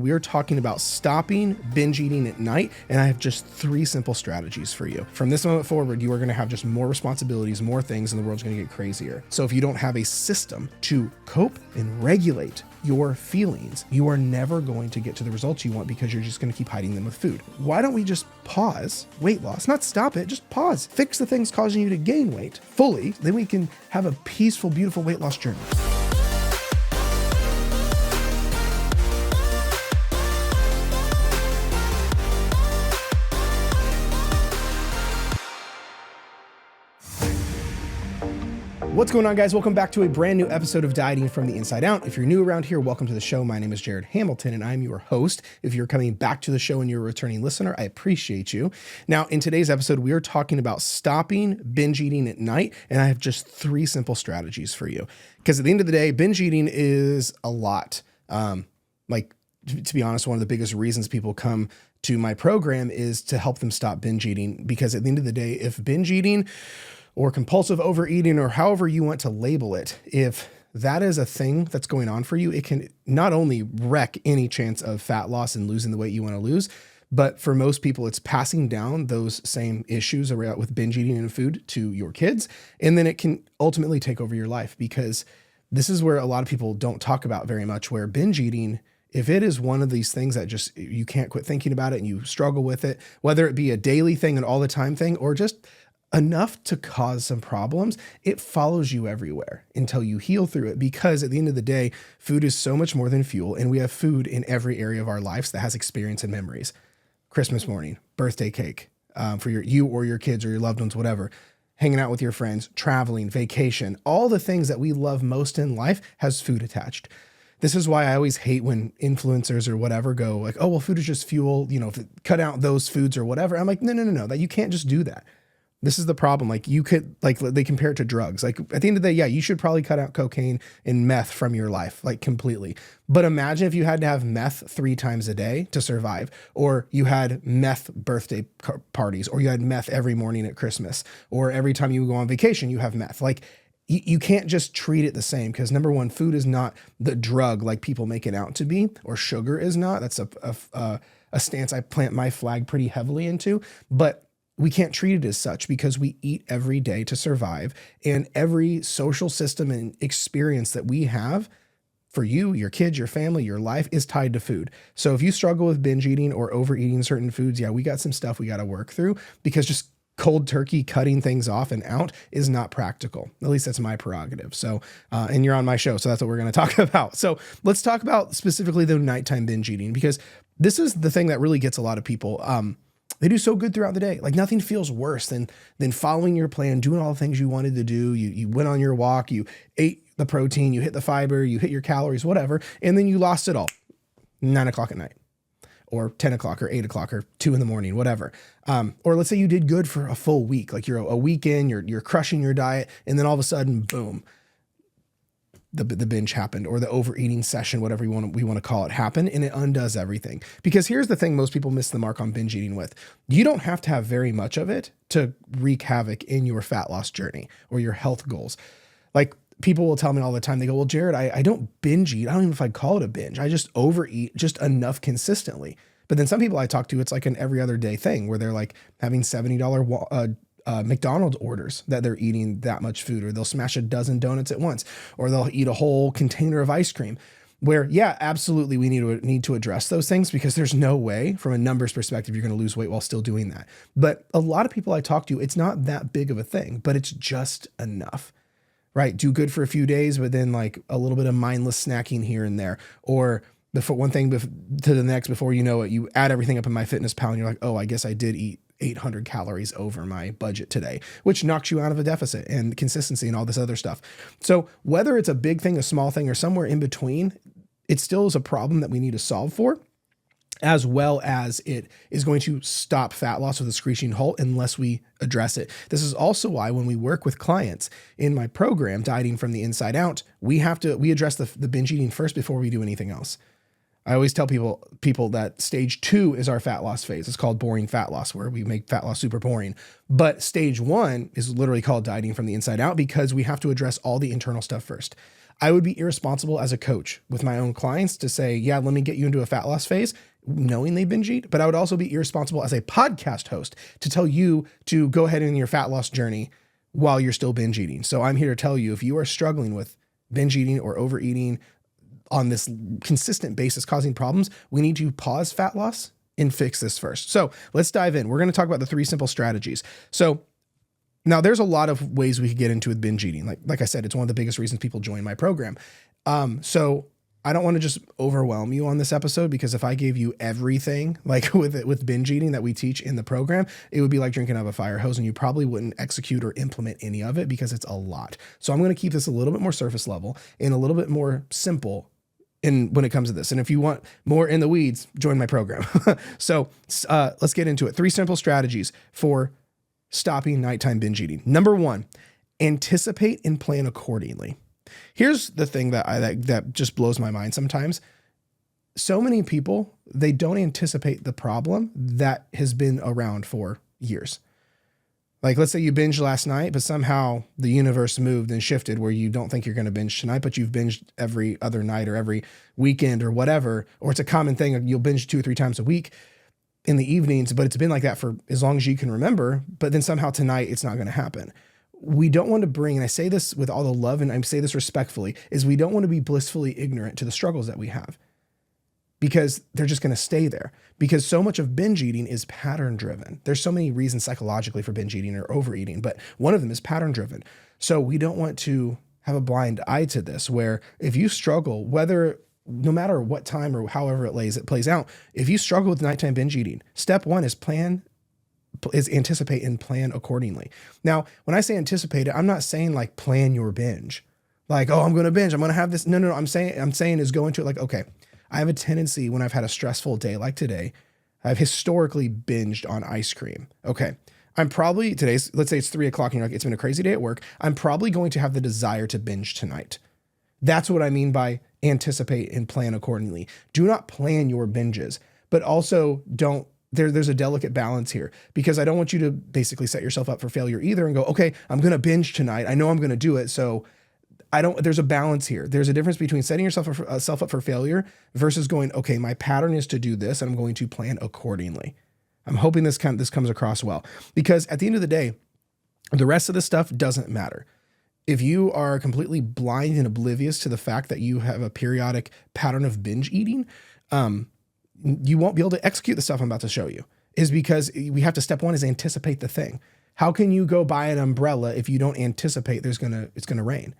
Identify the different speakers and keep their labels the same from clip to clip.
Speaker 1: we are talking about stopping binge eating at night, and I have just 3 simple strategies for you. From this moment forward, you are going to have just more responsibilities, more things, and the world's going to get crazier. So if you don't have a system to cope and regulate your feelings, you are never going to get to the results you want because you're just going to keep hiding them with food. Why don't we just pause weight loss? Not stop it, just pause. Fix the things causing you to gain weight fully. Then we can have a peaceful, beautiful weight loss journey. What's going on, guys? Welcome back to a brand new episode of Dieting from the Inside Out. If you're new around here, welcome to the show. My name is Jared Hamilton, and I'm your host. If you're coming back to the show and you're a returning listener, I appreciate you. Now, in today's episode, we are talking about stopping binge eating at night, and I have just 3 simple strategies for you. Because at the end of the day, binge eating is a lot. To be honest, one of the biggest reasons people come to my program is to help them stop binge eating. Because at the end of the day, if binge eating or compulsive overeating, or however you want to label it, if that is a thing that's going on for you, it can not only wreck any chance of fat loss and losing the weight you want to lose, but for most people, it's passing down those same issues around with binge eating and food to your kids. And then it can ultimately take over your life, because this is where a lot of people don't talk about very much, where binge eating, if it is one of these things that just, you can't quit thinking about it and you struggle with it, whether it be a daily thing, an all the time thing, or just enough to cause some problems, it follows you everywhere until you heal through it. Because at the end of the day, food is so much more than fuel, and we have food in every area of our lives that has experience and memories. Christmas morning, birthday cake, for you or your kids or your loved ones, whatever, hanging out with your friends, traveling, vacation, all the things that we love most in life has food attached. This is why I always hate when influencers or whatever go like, oh, well, food is just fuel, cut out those foods or whatever. I'm like, no, that you can't just do that. This is the problem. They compare it to drugs. Like at the end of the day, yeah, you should probably cut out cocaine and meth from your life, completely. But imagine if you had to have meth 3 times a day to survive, or you had meth birthday parties, or you had meth every morning at Christmas, or every time you go on vacation, you have meth. You can't just treat it the same, because number one, food is not the drug like people make it out to be, or sugar is not. That's a stance I plant my flag pretty heavily into, but we can't treat it as such, because we eat every day to survive, and every social system and experience that we have for you, your kids, your family, your life is tied to food. So if you struggle with binge eating or overeating certain foods, yeah, we got some stuff we got to work through, because just cold turkey cutting things off and out is not practical. At least that's my prerogative. So, and you're on my show, so that's what we're going to talk about. So let's talk about specifically the nighttime binge eating, because this is the thing that really gets a lot of people. They do so good throughout the day. Nothing feels worse than following your plan, doing all the things you wanted to do. You went on your walk, you ate the protein, you hit the fiber, you hit your calories, whatever, and then you lost it all 9 o'clock at night, or 10 o'clock or 8 o'clock or 2 in the morning, whatever. Or let's say you did good for a full week, you're a week in, you're crushing your diet, and then all of a sudden, boom, the binge happened, or the overeating session, whatever we want to call it, happened, and it undoes everything. Because here's the thing most people miss the mark on binge eating with. You don't have to have very much of it to wreak havoc in your fat loss journey or your health goals. People will tell me all the time, they go, well, Jared, I don't binge eat. I don't even know if I'd call it a binge. I just overeat just enough consistently. But then some people I talk to, it's like an every other day thing where they're having $70 McDonald's orders that they're eating that much food, or they'll smash a dozen donuts at once, or they'll eat a whole container of ice cream, where, yeah, absolutely, we need to address those things, because there's no way from a numbers perspective, you're going to lose weight while still doing that. But a lot of people I talk to, it's not that big of a thing, but it's just enough, right? Do good for a few days, but then a little bit of mindless snacking here and there, or one thing to the next, before you know it, you add everything up in MyFitnessPal and you're like, oh, I guess I did eat 800 calories over my budget today, which knocks you out of a deficit and consistency and all this other stuff. So whether it's a big thing, a small thing, or somewhere in between, it still is a problem that we need to solve for, as well as it is going to stop fat loss with a screeching halt unless we address it. This is also why when we work with clients in my program, Dieting from the Inside Out, we address the binge eating first before we do anything else. I always tell people that stage 2 is our fat loss phase. It's called boring fat loss, where we make fat loss super boring. But stage 1 is literally called dieting from the inside out, because we have to address all the internal stuff first. I would be irresponsible as a coach with my own clients to say, yeah, let me get you into a fat loss phase, knowing they binge eat. But I would also be irresponsible as a podcast host to tell you to go ahead in your fat loss journey while you're still binge eating. So I'm here to tell you, if you are struggling with binge eating or overeating on this consistent basis causing problems, we need to pause fat loss and fix this first. So let's dive in. We're going to talk about the 3 simple strategies. So now there's a lot of ways we could get into with binge eating. Like I said, it's one of the biggest reasons people join my program. So I don't want to just overwhelm you on this episode, because if I gave you everything like with binge eating that we teach in the program, it would be like drinking out of a fire hose, and you probably wouldn't execute or implement any of it because it's a lot. So I'm going to keep this a little bit more surface level and a little bit more simple when it comes to this. And if you want more in the weeds, join my program. So let's get into it. 3 simple strategies for stopping nighttime binge eating. Number 1, anticipate and plan accordingly. Here's the thing that just blows my mind sometimes. So many people, they don't anticipate the problem that has been around for years. Like, let's say you binged last night, but somehow the universe moved and shifted where you don't think you're going to binge tonight, but you've binged every other night or every weekend or whatever, or it's a common thing. You'll binge 2 or 3 times a week in the evenings, but it's been like that for as long as you can remember. But then somehow tonight it's not going to happen. We don't want to bring, and I say this with all the love, and I say this respectfully, is we don't want to be blissfully ignorant to the struggles that we have, because they're just going to stay there. Because so much of binge eating is pattern driven. There's so many reasons psychologically for binge eating or overeating, but one of them is pattern driven. So we don't want to have a blind eye to this, where if you struggle, no matter what time or however it plays out, if you struggle with nighttime binge eating, step 1 is anticipate and plan accordingly. Now, when I say anticipate it, I'm not saying like plan your binge. Like, oh, I'm going to binge, I'm going to have this. No. I'm saying is go into it like, okay, I have a tendency when I've had a stressful day like today, I've historically binged on ice cream. Okay. I'm probably let's say it's 3:00 and you're like, it's been a crazy day at work. I'm probably going to have the desire to binge tonight. That's what I mean by anticipate and plan accordingly. Do not plan your binges, but also there's a delicate balance here, because I don't want you to basically set yourself up for failure either and go, okay, I'm going to binge tonight. I know I'm going to do it. So there's a balance here. There's a difference between setting yourself up for failure versus going, okay, my pattern is to do this and I'm going to plan accordingly. I'm hoping this comes across well, because at the end of the day, the rest of this stuff doesn't matter. If you are completely blind and oblivious to the fact that you have a periodic pattern of binge eating, you won't be able to execute the stuff I'm about to show you. Is because we have to, step 1 is anticipate the thing. How can you go buy an umbrella if you don't anticipate it's going to rain?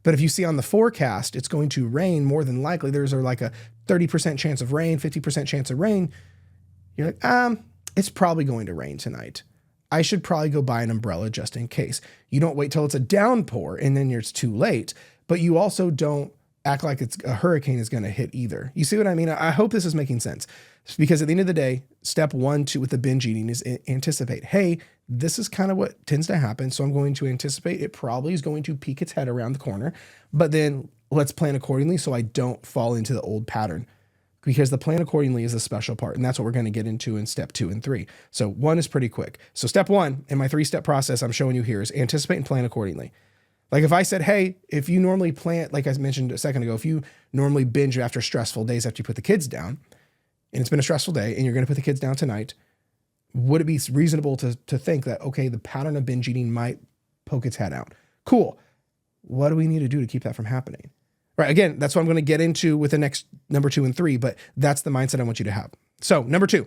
Speaker 1: But if you see on the forecast, it's going to rain more than likely. There's like a 30% chance of rain, 50% chance of rain. You're like, it's probably going to rain tonight. I should probably go buy an umbrella just in case. You don't wait till it's a downpour and then it's too late, but you also don't act like it's a hurricane is going to hit either. You see what I mean? I hope this is making sense, because at the end of the day, step 1 with the binge eating is anticipate. Hey, this is kind of what tends to happen. So I'm going to anticipate it probably is going to peek its head around the corner, but then let's plan accordingly so I don't fall into the old pattern, because the plan accordingly is the special part. And that's what we're going to get into in step 2 and 3. So 1 is pretty quick. So step 1 in my 3-step process I'm showing you here is anticipate and plan accordingly. Like if I said, hey, if you normally plan, like I mentioned a second ago, if you normally binge after stressful days after you put the kids down, and it's been a stressful day and you're going to put the kids down tonight, would it be reasonable to think that, okay, the pattern of binge eating might poke its head out? Cool. What do we need to do to keep that from happening? Right. Again, that's what I'm going to get into with the next number 2 and 3, but that's the mindset I want you to have. So number 2,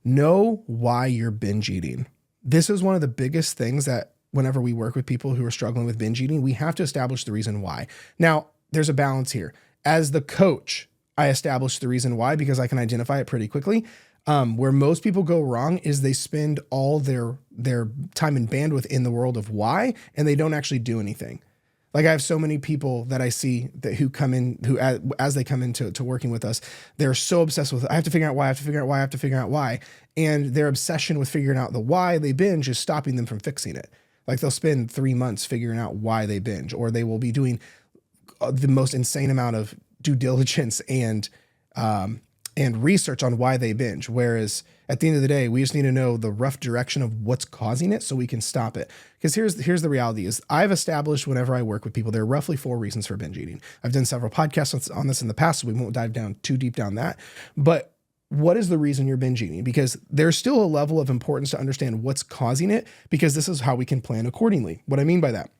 Speaker 1: know why you're binge eating. This is one of the biggest things that whenever we work with people who are struggling with binge eating, we have to establish the reason why. Now, there's a balance here. As the coach, I establish the reason why because I can identify it pretty quickly. Where most people go wrong is they spend all their time and bandwidth in the world of why, and they don't actually do anything. Like I have so many people that I see who come in, who as they come into working with us, they're so obsessed with, I have to figure out why, I have to figure out why, I have to figure out why. And their obsession with figuring out the why they binge is stopping them from fixing it. Like they'll spend 3 months figuring out why they binge, or they will be doing the most insane amount of due diligence and and research on why they binge. Whereas at the end of the day, we just need to know the rough direction of what's causing it so we can stop it. Because here's the reality is I've established whenever I work with people, there are roughly 4 reasons for binge eating. I've done several podcasts on this in the past, so we won't dive down too deep down that. But what is the reason you're binge eating? Because there's still a level of importance to understand what's causing it, because this is how we can plan accordingly. What I mean by that,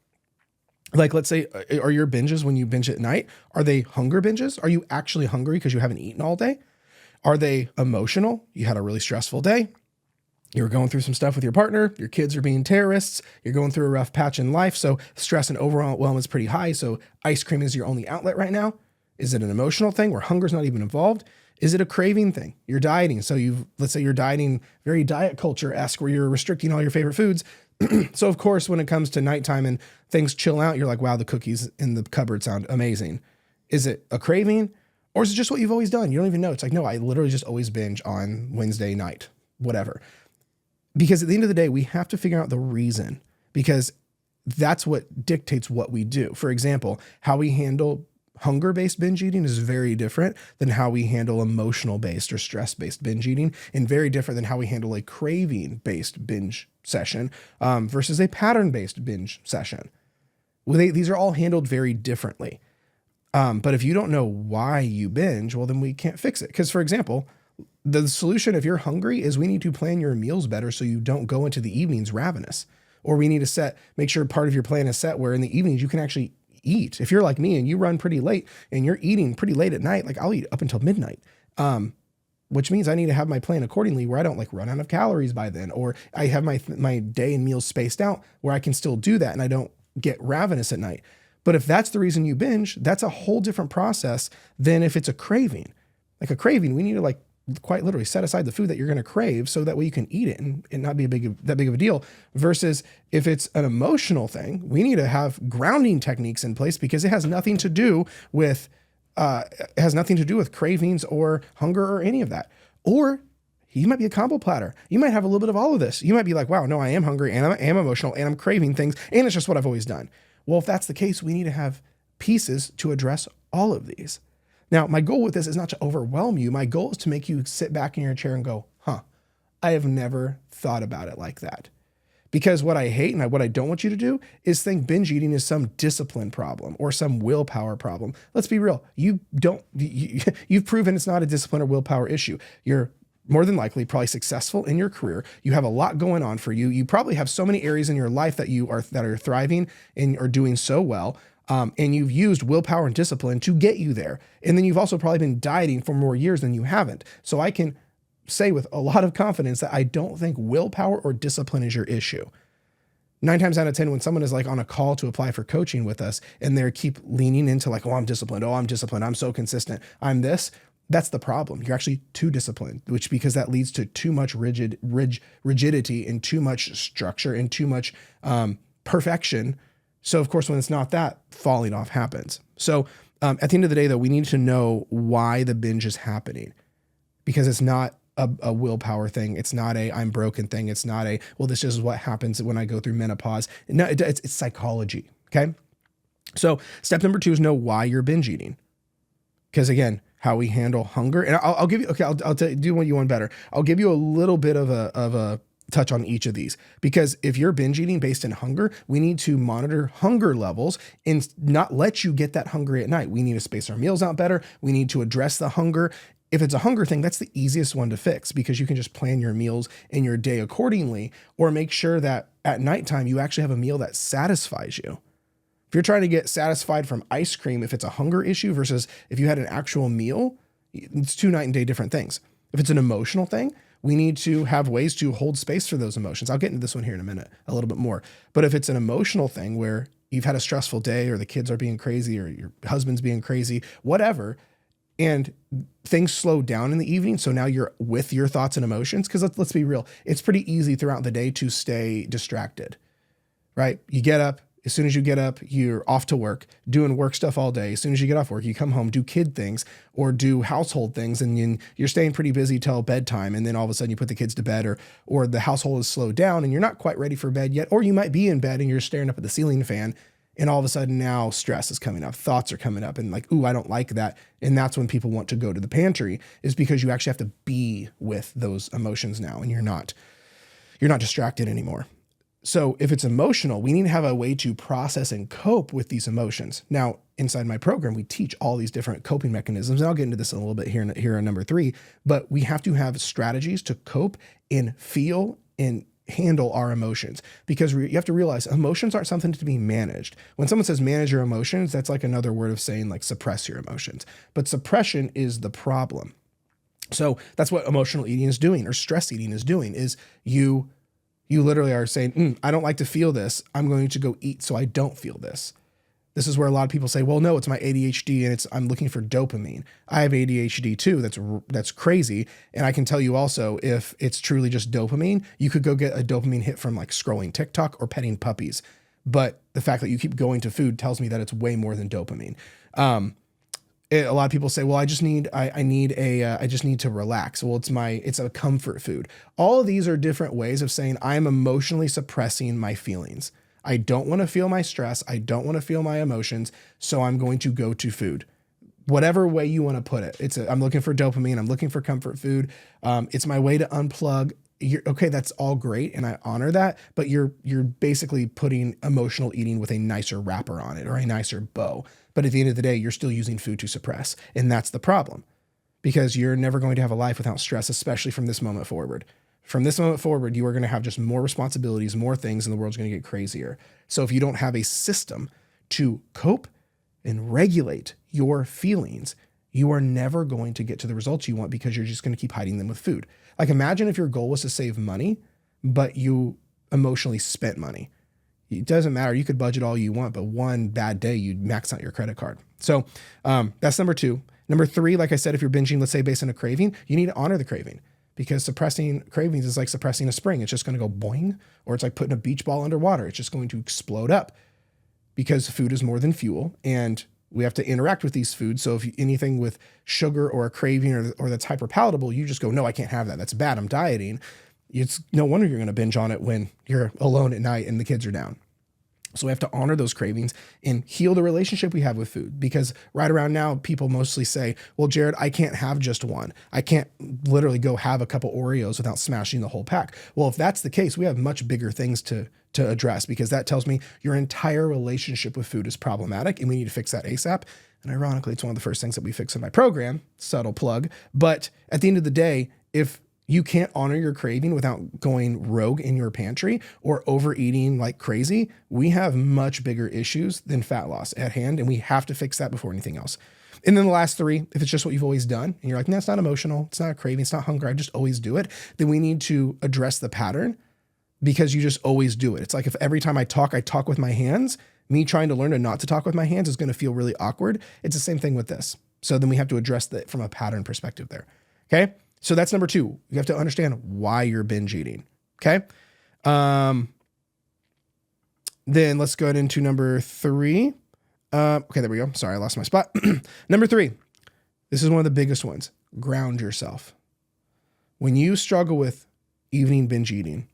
Speaker 1: like, let's say, are your binges when you binge at night, are they hunger binges? Are you actually hungry because you haven't eaten all day? Are they emotional? You had a really stressful day. You're going through some stuff with your partner. Your kids are being terrorists. You're going through a rough patch in life. So stress and overwhelm is pretty high. So ice cream is your only outlet right now. Is it an emotional thing where hunger's not even involved? Is it a craving thing? You're dieting. So let's say you're dieting very diet culture-esque where you're restricting all your favorite foods. So of course, when it comes to nighttime and things chill out, you're like, wow, the cookies in the cupboard sound amazing. Is it a craving? Or is it just what you've always done? You don't even know. It's like, no, I literally just always binge on Wednesday night, whatever. Because at the end of the day, we have to figure out the reason, because that's what dictates what we do. For example, how we handle hunger-based binge eating is very different than how we handle emotional-based or stress-based binge eating, and very different than how we handle a craving-based binge session versus a pattern-based binge session. These are all handled very differently. But if you don't know why you binge, well, then we can't fix it. Because, for example, the solution if you're hungry is we need to plan your meals better so you don't go into the evenings ravenous. Or we need to make sure part of your plan is set where in the evenings you can actually eat. If you're like me and you run pretty late and you're eating pretty late at night, like I'll eat up until midnight, which means I need to have my plan accordingly where I don't like run out of calories by then, or I have my day and meals spaced out where I can still do that and I don't get ravenous at night. But if that's the reason you binge, that's a whole different process than if it's a craving. Like a craving, we need to quite literally set aside the food that you're going to crave so that way you can eat it and not be that big of a deal. Versus if it's an emotional thing, we need to have grounding techniques in place because it has nothing to do with cravings or hunger or any of that. Or you might be a combo platter. You might have a little bit of all of this. You might be like, wow, no, I am hungry and I am emotional and I'm craving things and it's just what I've always done. Well, if that's the case, we need to have pieces to address all of these. Now, my goal with this is not to overwhelm you. My goal is to make you sit back in your chair and go, I have never thought about it like that. Because what I hate and what I don't want you to do is think binge eating is some discipline problem or some willpower problem. Let's be real. You've proven it's not a discipline or willpower issue. You're more than likely probably successful in your career. You have a lot going on for you. You probably have so many areas in your life that are thriving and are doing so well. And you've used willpower and discipline to get you there. And then you've also probably been dieting for more years than you haven't. So I can say with a lot of confidence that I don't think willpower or discipline is your issue. 9 times out of 10, when someone is like on a call to apply for coaching with us and they keep leaning into like, I'm disciplined. I'm so consistent. I'm this. That's the problem. You're actually too disciplined, because that leads to too much rigidity and too much structure and too much perfection. So of course, when it's not that, falling off happens. So at the end of the day, though, we need to know why the binge is happening, because it's not a willpower thing. It's not I'm broken thing. It's not this is what happens when I go through menopause. No, it's psychology. Okay. So step number 2 is know why you're binge eating. Because again, how we handle hunger. And I'll give you, okay, I'll do what you want better. I'll give you a little bit of a touch on each of these, because if you're binge eating based in hunger, we need to monitor hunger levels and not let you get that hungry at night. We need to space our meals out better. We need to address the hunger. If it's a hunger thing, that's the easiest one to fix, because you can just plan your meals in your day accordingly, or make sure that at nighttime you actually have a meal that satisfies you. If you're trying to get satisfied from ice cream, if it's a hunger issue versus if you had an actual meal, it's 2 night and day different things. If it's an emotional thing, we need to have ways to hold space for those emotions. I'll get into this one here in a minute, a little bit more. But if it's an emotional thing where you've had a stressful day, or the kids are being crazy, or your husband's being crazy, whatever, and things slow down in the evening, so now you're with your thoughts and emotions, because let's be real, it's pretty easy throughout the day to stay distracted, right? You get up. As soon as you get up, you're off to work, doing work stuff all day. As soon as you get off work, you come home, do kid things or do household things, and you're staying pretty busy till bedtime. And then all of a sudden you put the kids to bed, or the household is slowed down and you're not quite ready for bed yet. Or you might be in bed and you're staring up at the ceiling fan And all of a sudden now stress is coming up, thoughts are coming up, and like, ooh, I don't like that. And that's when people want to go to the pantry, is because you actually have to be with those emotions now, and you're not distracted anymore. So if it's emotional, we need to have a way to process and cope with these emotions. Now, inside my program, we teach all these different coping mechanisms, and I'll get into this in a little bit here on number 3, but we have to have strategies to cope and feel and handle our emotions, because you have to realize emotions aren't something to be managed. When someone says manage your emotions, that's like another word of saying like suppress your emotions, but suppression is the problem. So that's what emotional eating is doing, or stress eating is doing, is you literally are saying, I don't like to feel this. I'm going to go eat so I don't feel this. This is where a lot of people say, well, no, it's my ADHD and I'm looking for dopamine. I have ADHD too. That's crazy. And I can tell you also, if it's truly just dopamine, you could go get a dopamine hit from like scrolling TikTok or petting puppies. But the fact that you keep going to food tells me that it's way more than dopamine. A lot of people say, well, I just need to relax. Well, it's a comfort food. All of these are different ways of saying I'm emotionally suppressing my feelings. I don't want to feel my stress. I don't want to feel my emotions. So I'm going to go to food. Whatever way you want to put it. I'm looking for dopamine. I'm looking for comfort food. It's my way to unplug. Okay, that's all great, and I honor that, but you're basically putting emotional eating with a nicer wrapper on it, or a nicer bow. But at the end of the day, you're still using food to suppress, and that's the problem, because you're never going to have a life without stress, especially from this moment forward. From this moment forward, you are going to have just more responsibilities, more things, and the world's going to get crazier. So if you don't have a system to cope and regulate your feelings, you are never going to get to the results you want, because you're just going to keep hiding them with food. Like, imagine if your goal was to save money, but you emotionally spent money. It doesn't matter. You could budget all you want, but one bad day, you'd max out your credit card. So that's number 2. Number 3, like I said, if you're binging, let's say based on a craving, you need to honor the craving, because suppressing cravings is like suppressing a spring. It's just going to go boing, or it's like putting a beach ball underwater. It's just going to explode up, because food is more than fuel, and we have to interact with these foods. So if anything with sugar or a craving or that's hyper palatable, you just go, no, I can't have that. That's bad. I'm dieting. It's no wonder you're going to binge on it when you're alone at night and the kids are down. So we have to honor those cravings and heal the relationship we have with food, because right around now, people mostly say, well, Jared, I can't have just one. I can't literally go have a couple Oreos without smashing the whole pack. Well, if that's the case, we have much bigger things to address, because that tells me your entire relationship with food is problematic, and we need to fix that ASAP. And ironically, it's one of the first things that we fix in my program, subtle plug. But at the end of the day, if you can't honor your craving without going rogue in your pantry or overeating like crazy, we have much bigger issues than fat loss at hand, and we have to fix that before anything else. And then the last 3, if it's just what you've always done, and you're like, no, it's not emotional, it's not a craving, it's not hunger, I just always do it, then we need to address the pattern, because you just always do it. It's like if every time I talk with my hands, me trying to learn to not to talk with my hands is going to feel really awkward. It's the same thing with this. So then we have to address that from a pattern perspective there. Okay. So that's number 2. You have to understand why you're binge eating. Okay. Then let's go into number 3. Okay, there we go. Sorry, I lost my spot. Number 3. This is one of the biggest ones. Ground yourself. When you struggle with evening binge eating,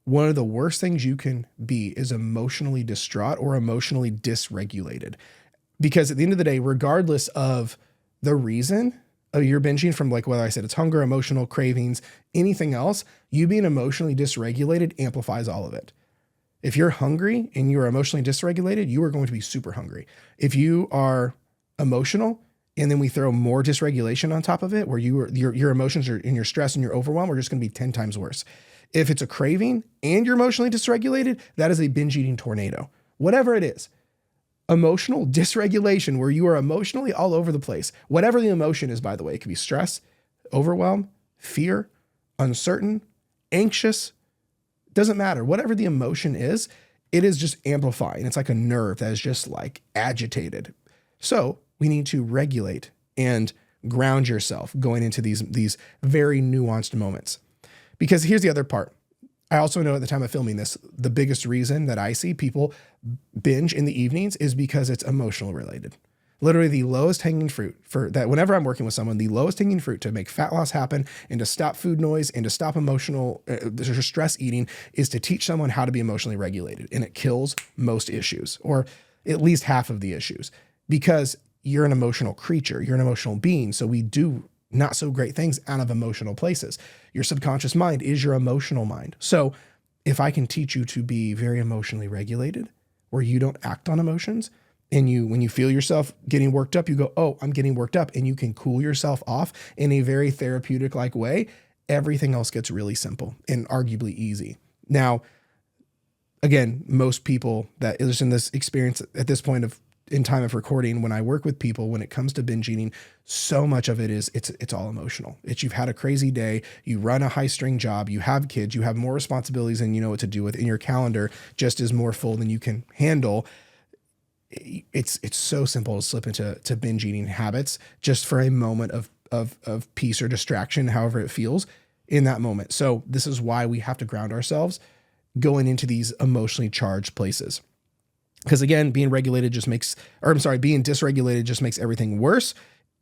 Speaker 1: one of the worst things you can be is emotionally distraught or emotionally dysregulated. Because at the end of the day, regardless of the reason you're binging, from like whether I said it's hunger, emotional cravings, anything else, you being emotionally dysregulated amplifies all of it. If you're hungry and you're emotionally dysregulated, you are going to be super hungry. If you are emotional and then we throw more dysregulation on top of it, where your emotions are in your stress and your overwhelm, are just going to be 10 times worse. If it's a craving and you're emotionally dysregulated, that is a binge eating tornado. Whatever it is, emotional dysregulation, where you are emotionally all over the place. Whatever the emotion is, by the way, it could be stress, overwhelm, fear, uncertain, anxious, doesn't matter. Whatever the emotion is, it is just amplifying. It's like a nerve that is just like agitated. So we need to regulate and ground yourself going into these very nuanced moments. Because here's the other part. I also know at the time of filming this, the biggest reason that I see people binge in the evenings is because it's emotional related. Literally the lowest hanging fruit for that. Whenever I'm working with someone, the lowest hanging fruit to make fat loss happen and to stop food noise and to stop emotional stress eating is to teach someone how to be emotionally regulated. And it kills most issues. Or at least half of the issues, because you're an emotional creature. You're an emotional being. So we do not so great things out of emotional places. Your subconscious mind is your emotional mind. So if I can teach you to be very emotionally regulated, where you don't act on emotions, and when you feel yourself getting worked up, you go, oh, I'm getting worked up, and you can cool yourself off in a very therapeutic like way, everything else gets really simple and arguably easy. Now, again, most people that is in this experience at this point in time of recording, when I work with people, when it comes to binge eating, so much of it is it's all emotional. You've had a crazy day, you run a high string job, you have kids, you have more responsibilities than you know what to do with, and your calendar just is more full than you can handle. It's so simple to slip into binge eating habits just for a moment of peace or distraction, however it feels in that moment. So this is why we have to ground ourselves going into these emotionally charged places. Because again, being dysregulated just makes everything worse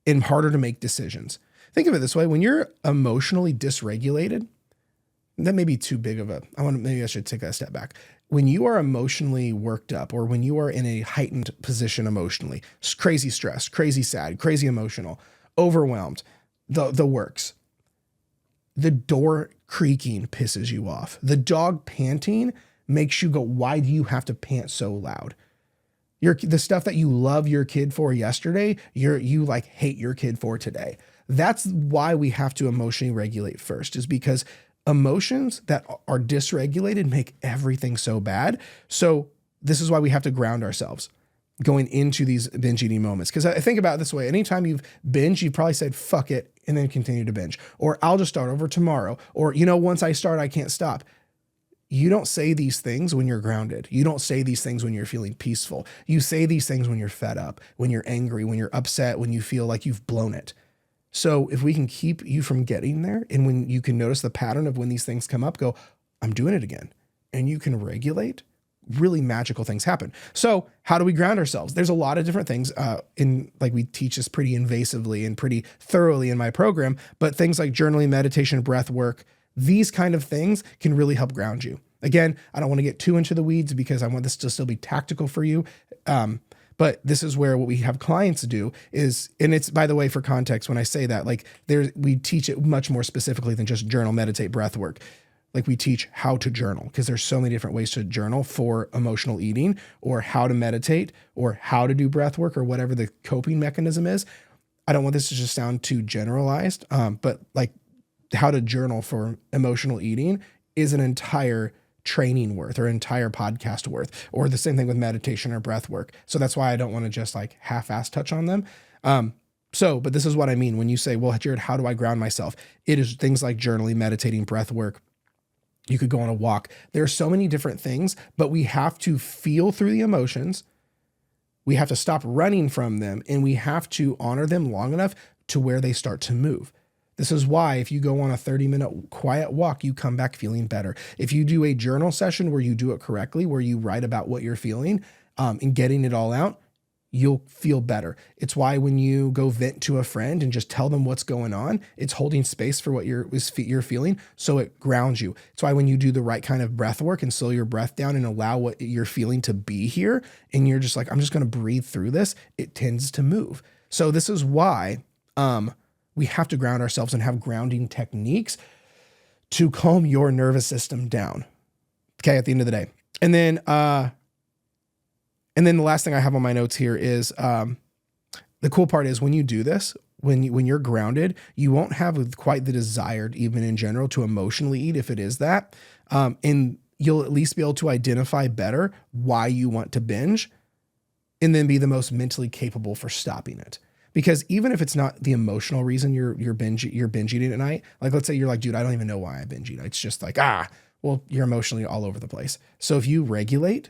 Speaker 1: and harder to make decisions. Think of it this way. When you're emotionally dysregulated, that may be too big of maybe I should take that step back. When you are emotionally worked up, or when you are in a heightened position emotionally, crazy stress, crazy sad, crazy emotional, overwhelmed, the works, the door creaking pisses you off. The dog panting makes you go, why do you have to pant so loud? The stuff that you love your kid for yesterday, you like hate your kid for today. That's why we have to emotionally regulate first, is because emotions that are dysregulated make everything so bad. So this is why we have to ground ourselves going into these binge eating moments. Because I think about it this way. Anytime you've binged, you've probably said, fuck it, and then continue to binge. Or I'll just start over tomorrow. Or, once I start, I can't stop. You don't say these things when you're grounded. You don't say these things when you're feeling peaceful. You say these things when you're fed up, when you're angry, when you're upset, when you feel like you've blown it. So if we can keep you from getting there, and when you can notice the pattern of when these things come up, go, I'm doing it again. And you can regulate, really magical things happen. So how do we ground ourselves? There's a lot of different things we teach this pretty invasively and pretty thoroughly in my program, but things like journaling, meditation, breath work, these kind of things can really help ground you. Again, I don't want to get too into the weeds because I want this to still be tactical for you. But this is where what we have clients do is, and it's, by the way, for context, when I say that, we teach it much more specifically than just journal, meditate, breath work. We teach how to journal, because there's so many different ways to journal for emotional eating, or how to meditate, or how to do breath work, or whatever the coping mechanism is. I don't want this to just sound too generalized, but how to journal for emotional eating is an entire training worth, or entire podcast worth, or the same thing with meditation or breath work. So that's why I don't want to just half-ass touch on them. But this is what I mean when you say, well, Jared, how do I ground myself? It is things like journaling, meditating, breath work. You could go on a walk. There are so many different things, but we have to feel through the emotions. We have to stop running from them, and we have to honor them long enough to where they start to move. This is why if you go on a 30-minute quiet walk, you come back feeling better. If you do a journal session where you do it correctly, where you write about what you're feeling and getting it all out, you'll feel better. It's why when you go vent to a friend and just tell them what's going on, it's holding space for what you're feeling, so it grounds you. It's why when you do the right kind of breath work and slow your breath down and allow what you're feeling to be here, and you're just I'm just going to breathe through this, it tends to move. So this is why we have to ground ourselves and have grounding techniques to calm your nervous system down. Okay, at the end of the day. And then the last thing I have on my notes here is the cool part is when you do this, when you're grounded, you won't have quite the desire, even in general, to emotionally eat, if it is that. And you'll at least be able to identify better why you want to binge, and then be the most mentally capable for stopping it. Because even if it's not the emotional reason you're binge eating at night, let's say you're like, dude, I don't even know why I binge eat. It's just you're emotionally all over the place. So if you regulate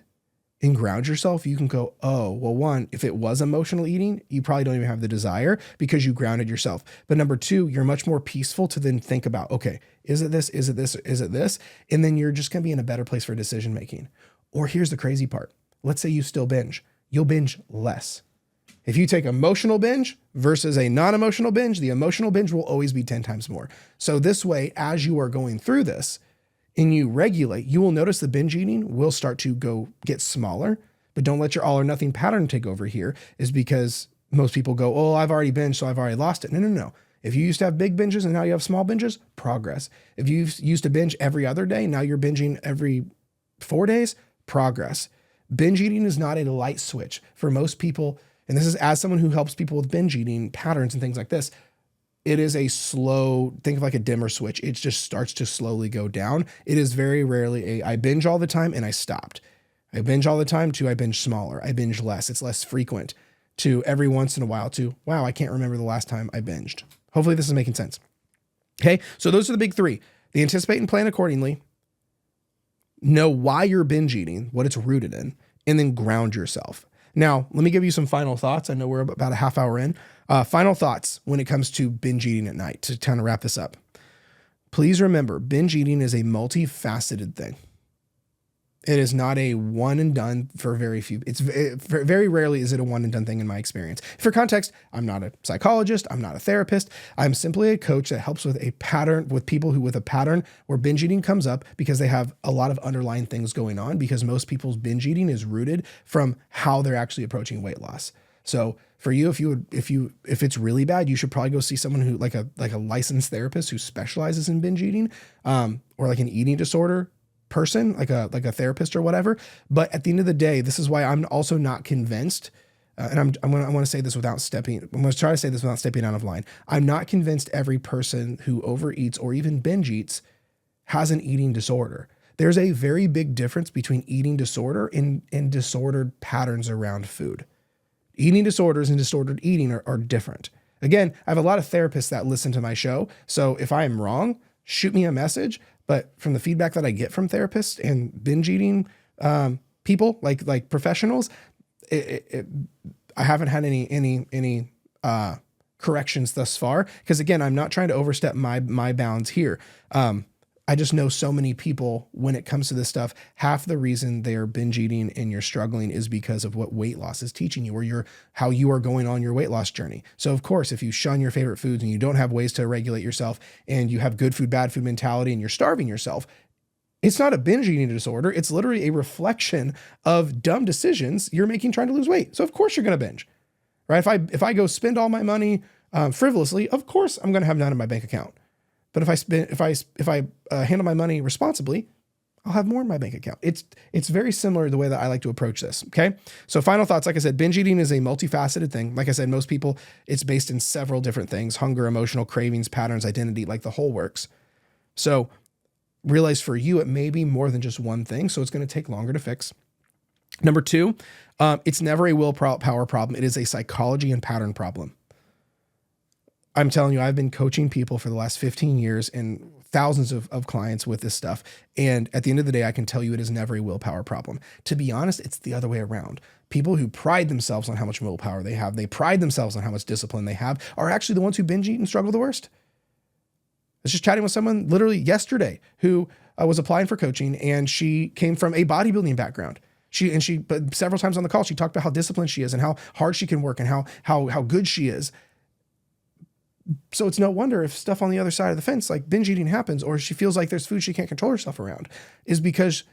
Speaker 1: and ground yourself, you can go, oh, well, one, if it was emotional eating, you probably don't even have the desire because you grounded yourself. But number two, you're much more peaceful to then think about, okay, is it this? Is it this? Is it this? And then you're just going to be in a better place for decision making. Or here's the crazy part. Let's say you still binge. You'll binge less. If you take emotional binge versus a non-emotional binge, the emotional binge will always be 10 times more. So this way, as you are going through this and you regulate, you will notice the binge eating will start to get smaller, But don't let your all or nothing pattern take over here, is because most people go, oh, I've already binged, so I've already lost it. No. If you used to have big binges and now you have small binges, progress. If you used to binge every other day, now you're binging every 4 days, progress. Binge eating is not a light switch for most people. And this is as someone who helps people with binge eating patterns and things like this. It is a slow, think of like a dimmer switch. It just starts to slowly go down. It is very rarely I binge all the time and I stopped. I binge all the time to I binge smaller. I binge less. It's less frequent to every once in a while to, wow, I can't remember the last time I binged. Hopefully this is making sense. Okay. So those are the big three. The anticipate and plan accordingly. Know why you're binge eating, what it's rooted in, and then ground yourself. Now, let me give you some final thoughts. I know we're about a half hour in. Final thoughts when it comes to binge eating at night to kind of wrap this up. Please remember, binge eating is a multifaceted thing. It is not a one and done for very few. Very rarely is it a one and done thing in my experience. For context, I'm not a psychologist. I'm not a therapist. I'm simply a coach that helps with a pattern, with people who with a pattern where binge eating comes up because they have a lot of underlying things going on, because most people's binge eating is rooted from how they're actually approaching weight loss. So for you, if it's really bad, you should probably go see someone who like a licensed therapist who specializes in binge eating, or like an eating disorder person, like a therapist or whatever. But at the end of the day, this is why I'm also not convinced. And I want to say this without stepping. I'm going to try to say this without stepping out of line. I'm not convinced every person who overeats or even binge eats has an eating disorder. There's a very big difference between eating disorder and disordered patterns around food. Eating disorders and disordered eating are different. Again, I have a lot of therapists that listen to my show. So if I am wrong, shoot me a message. But from the feedback that I get from therapists and binge eating people, like professionals, I haven't had any corrections thus far. Because again, I'm not trying to overstep my bounds here. I just know so many people when it comes to this stuff, half the reason they're binge eating and you're struggling is because of what weight loss is teaching you, or how you are going on your weight loss journey. So of course, if you shun your favorite foods and you don't have ways to regulate yourself and you have good food, bad food mentality and you're starving yourself, it's not a binge eating disorder. It's literally a reflection of dumb decisions you're making trying to lose weight. So of course you're going to binge, right? If I go spend all my money frivolously, of course I'm going to have none in my bank account. But if I handle my money responsibly, I'll have more in my bank account. It's very similar to the way that I like to approach this. Okay. So final thoughts. Like I said, binge eating is a multifaceted thing. Like I said, most people, it's based in several different things: hunger, emotional cravings, patterns, identity, like the whole works. So realize for you, it may be more than just one thing. So it's going to take longer to fix. Number two, it's never a willpower problem. It is a psychology and pattern problem. I'm telling you, I've been coaching people for the last 15 years and thousands of clients with this stuff. And at the end of the day, I can tell you it is never a willpower problem. To be honest, it's the other way around. People who pride themselves on how much willpower they have, they pride themselves on how much discipline they have, are actually the ones who binge eat and struggle the worst. I was just chatting with someone literally yesterday who was applying for coaching, and she came from a bodybuilding background. But several times on the call, she talked about how disciplined she is and how hard she can work and how good she is. So it's no wonder if stuff on the other side of the fence, like binge eating, happens, or she feels like there's food she can't control herself around, is because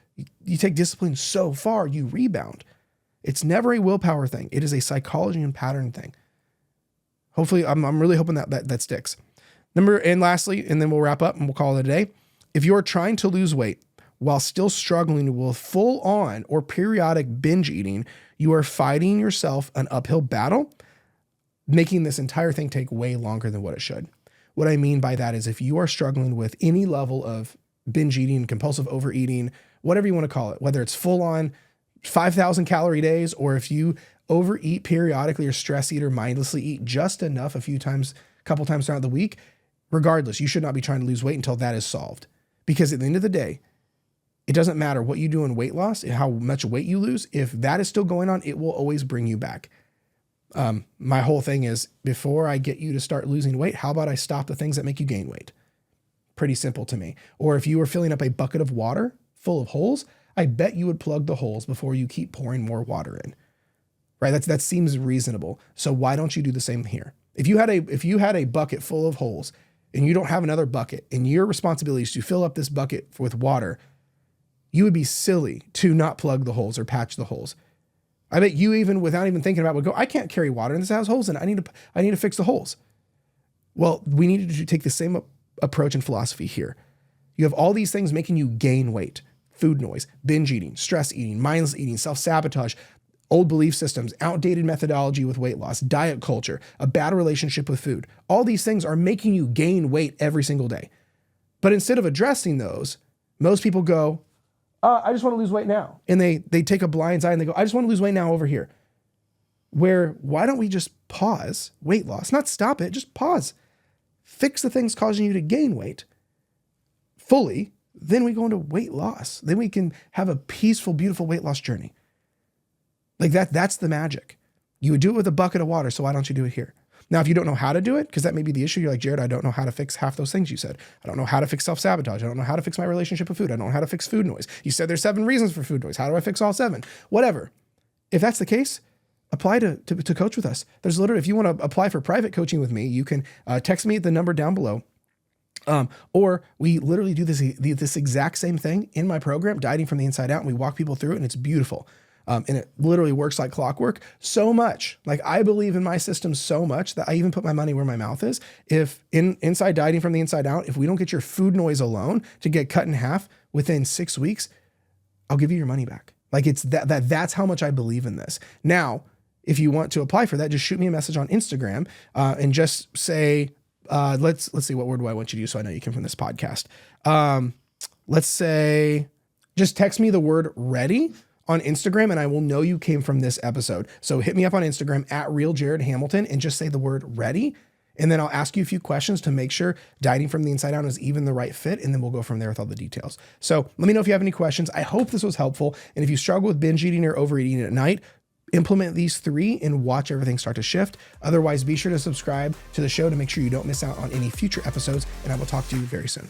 Speaker 1: you take discipline so far, you rebound. It's never a willpower thing. It is a psychology and pattern thing. Hopefully, I'm really hoping that sticks. Lastly, and then we'll wrap up and we'll call it a day. If you're trying to lose weight while still struggling with full on or periodic binge eating, you are fighting yourself an uphill battle, making this entire thing take way longer than what it should. What I mean by that is if you are struggling with any level of binge eating, compulsive overeating, whatever you want to call it, whether it's full on 5,000 calorie days, or if you overeat periodically or stress eat or mindlessly eat just enough a couple times throughout the week, regardless, you should not be trying to lose weight until that is solved. Because at the end of the day, it doesn't matter what you do in weight loss and how much weight you lose. If that is still going on, it will always bring you back. My whole thing is, before I get you to start losing weight, how about I stop the things that make you gain weight? Pretty simple to me. Or if you were filling up a bucket of water full of holes, I bet you would plug the holes before you keep pouring more water in, right? That seems reasonable. So why don't you do the same here? If you had a bucket full of holes and you don't have another bucket and your responsibility is to fill up this bucket with water, you would be silly to not plug the holes or patch the holes. I bet you, even without even thinking about it, would go, I can't carry water in this house, holes in it. I need to fix the holes. Well, we need to take the same approach and philosophy here. You have all these things making you gain weight: food noise, binge eating, stress eating, mindless eating, self-sabotage, old belief systems, outdated methodology with weight loss, diet culture, a bad relationship with food. All these things are making you gain weight every single day. But instead of addressing those, most people go, I just want to lose weight now. And they take a blind eye and they go, I just want to lose weight now over here. Where, why don't we just pause weight loss? Not stop it, just pause. Fix the things causing you to gain weight fully. Then we go into weight loss. Then we can have a peaceful, beautiful weight loss journey. Like that's the magic. You would do it with a bucket of water, so why don't you do it here? Now, if you don't know how to do it, because that may be the issue, you're like, Jared, I don't know how to fix half those things you said. I don't know how to fix self-sabotage. I don't know how to fix my relationship with food. I don't know how to fix food noise. You said there's 7 reasons for food noise. How do I fix all 7? Whatever. If that's the case, apply to coach with us. There's literally, if you want to apply for private coaching with me, you can text me at the number down below. Or we literally do this exact same thing in my program, Dieting from the Inside Out, and we walk people through it, and it's beautiful. And it literally works like clockwork so much. Like, I believe in my system so much that I even put my money where my mouth is. If inside Dieting from the Inside Out, if we don't get your food noise alone to get cut in half within 6 weeks, I'll give you your money back. Like, it's that's how much I believe in this. Now, if you want to apply for that, just shoot me a message on Instagram and just say, let's see, what word do I want you to use so I know you came from this podcast? Let's say, just text me the word ready on Instagram and I will know you came from this episode. So hit me up on Instagram at @RealJaredHamilton and just say the word ready. And then I'll ask you a few questions to make sure Dieting from the Inside Out is even the right fit. And then we'll go from there with all the details. So let me know if you have any questions. I hope this was helpful. And if you struggle with binge eating or overeating at night, implement these 3 and watch everything start to shift. Otherwise, be sure to subscribe to the show to make sure you don't miss out on any future episodes. And I will talk to you very soon.